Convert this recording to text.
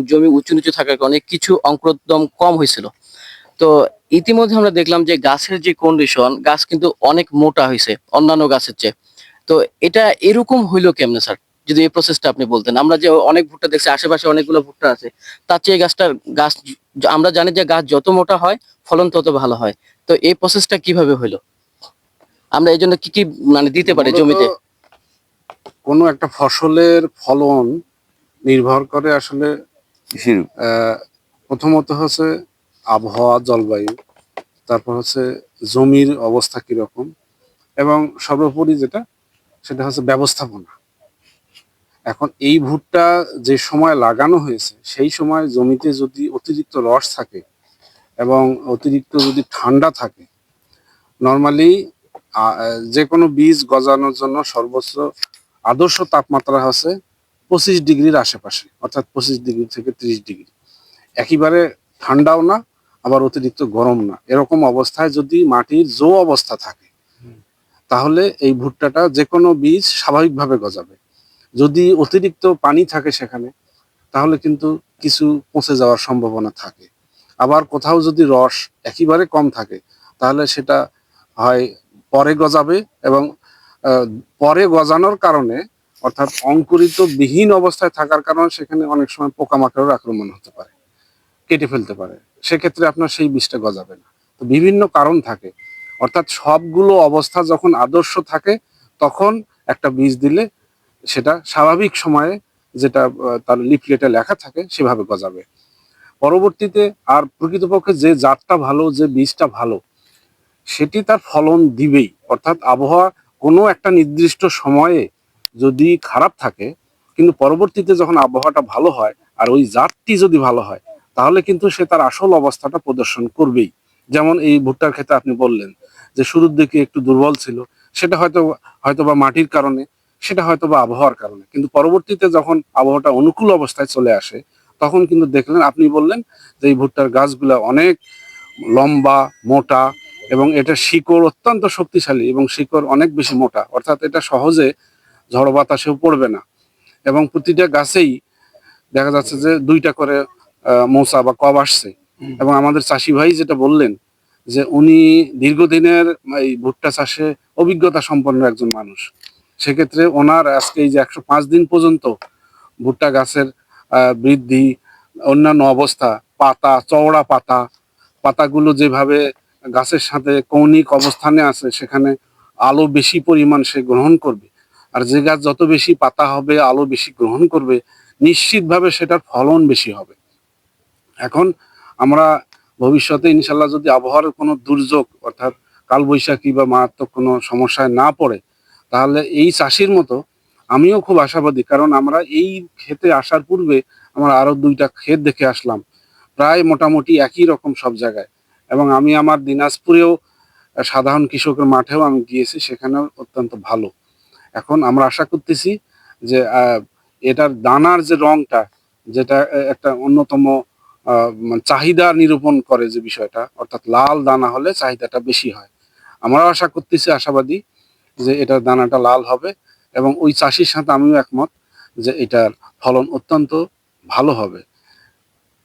জমি উঁচু নিচু থাকার কারণে কিছু অঙ্কুরোদ্গম কম হয়েছিল। তো ইতিমধ্যে আমরা দেখলাম যে গাছের যে কন্ডিশন, গাছ কিন্তু অনেক মোটা হয়েছে অন্যান্য গাছের চেয়ে। তো এটা এরকম হইলো কেমনে স্যার? যদি এই প্রসেসটা আপনি বলতেন। আমরা যে অনেক ভুট্টা দেখছি, আশেপাশে অনেকগুলো ভুট্টা আছে, তার চেয়ে গাছ আমরা জানি যে গাছ যত মোটা হয় ফলন তত ভালো হয়। তো এই প্রসেসটা কিভাবে হইলো? আমরা এই জন্য কি কি মানে দিতে পারি মূলত জমিতে? কোনো একটা ফসলের ফলন নির্ভর করে আসলে কৃষির প্রথমত হচ্ছে আবহাওয়া, জলবায়ু, তারপর হচ্ছে জমির অবস্থা কিরকম, এবং সর্বোপরি যেটা সেটা হচ্ছে ব্যবস্থাপনা। এখন এই ভুট্টা যে সময় লাগানো হয়েছে সেই সময় জমিতে যদি অতিরিক্ত রস থাকে এবং অতিরিক্ত যদি ঠান্ডা থাকে, নর্মালি যে কোনো বীজ গজানোর জন্য সর্বোচ্চ আদর্শ তাপমাত্রা হচ্ছে 25 ডিগ্রির আশেপাশে, অর্থাৎ 25 ডিগ্রি থেকে 30 ডিগ্রি। একেবারে ঠান্ডাও না, আবার অতিরিক্ত গরম না, এরকম অবস্থায় যদি মাটির জো অবস্থা থাকে তাহলে এই ভুট্টাটা যে কোনো বীজ স্বাভাবিকভাবে গজাবে। যদি অতিরিক্ত পানি থাকে সেখানে তাহলে কিন্তু কিছু পচে যাওয়ার সম্ভাবনা থাকে। আবার কোথাও যদি রস একেবারে কম থাকে তাহলে সেটা হয় পরে গজাবে, এবং পরে গজানোর কারণে অর্থাৎ অঙ্কুরিত বিহীন অবস্থায় থাকার কারণে সেখানে অনেক সময় পোকামাকড়ের আক্রমণ হতে পারে, কেটে ফেলতে পারে, সেক্ষেত্রে আপনার সেই বীজটা গজাবে না। তো বিভিন্ন কারণ থাকে, অর্থাৎ সবগুলো অবস্থা যখন আদর্শ থাকে তখন একটা বীজ দিলে সেটা স্বাভাবিক সময়ে যেটা তার লিফলেটে লেখা থাকে সেভাবে গজাবে। পরবর্তীতে আর প্রকৃতপক্ষে যে জাতটা ভালো, যে বীজটা ভালো, সেটি তার ফলন দিবেই। অর্থাৎ আবহাওয়া কোনো একটা নির্দিষ্ট সময়ে যদি খারাপ থাকে কিন্তু পরবর্তীতে যখন আবহাওয়াটা ভালো হয় আর ওই জাতটি যদি ভালো হয় তাহলে কিন্তু সে তার আসল অবস্থাটা প্রদর্শন করবেই। যেমন এই ভুট্টার ক্ষেত্রে আপনি বললেন যে শুরুর দিকে একটু দুর্বল ছিল, সেটা হয়তো বা মাটির কারণে, সেটা হয়তো বা আবহাওয়ার কারণে, কিন্তু পরবর্তীতে যখন আবহাওয়াটা অনুকূল অবস্থায় চলে আসে তখন কিন্তু দেখলেন, আপনি বললেন যে এই ভুট্টার গাছগুলা অনেক লম্বা, মোটা, এবং এটা শিকড় অত্যন্ত শক্তিশালী এবং শিকড় অনেক বেশি মোটা, অর্থাৎ এটা সহজে ঝড় বাতাসেও পড়বে না। এবং প্রতিটা গাছেই দেখা যাচ্ছে যে 2টা করে মোচা বা কব আসছে। এবং আমাদের চাষি ভাই যেটা বললেন যে উনি দীর্ঘদিনের এই ভুট্টা চাষে অভিজ্ঞতা সম্পন্ন একজন মানুষ, সেক্ষেত্রে ওনার আজকে এই যে 105 দিন পর্যন্ত ভুট্টা গাছের বৃদ্ধি, অন্যান্য অবস্থা, পাতা চওড়া, পাতাগুলো যেভাবে গাছের সাথে কৌণিক অবস্থানে আছে সেখানে আলো বেশি পরিমাণ সে গ্রহণ করবে, আর যে গাছ যত বেশি পাতা হবে, আলো বেশি গ্রহণ করবে, নিশ্চিতভাবে সেটার ফলন বেশি হবে। এখন আমরা ভবিষ্যতে ইনশাল্লাহ যদি আবহাওয়ার কোনো দুর্যোগ অর্থাৎ কালবৈশাখী বা মারাত্মক কোনো সমস্যায় না পড়ে তাহলে এই চাষির মতো আমিও খুব আশাবাদী, কারণ আমরা এই ক্ষেতে আসার পূর্বে আমরা আরো 2টা ক্ষেত দেখে আসলাম, প্রায় মোটামুটি একই রকম সব জায়গায়। এবং আমি আমার দিনাজপুরেও সাধারণ কৃষকের মাঠেও আমি গিয়েছি, সেখানেও অত্যন্ত ভালো। এখন আমরা আশা করতেছি যে এটার দানার যে রংটা, যেটা একটা অন্যতম চাহিদা নিরূপণ করে যে বিষয়টা, অর্থাৎ লাল দানা হলে চাহিদাটা বেশি হয়। আমরাও আশা করতেছি, আশাবাদী যে এটার দানাটা লাল হবে, এবং ওই চাষির সাথে আমিও একমত যে এটার ফলন অত্যন্ত ভালো হবে।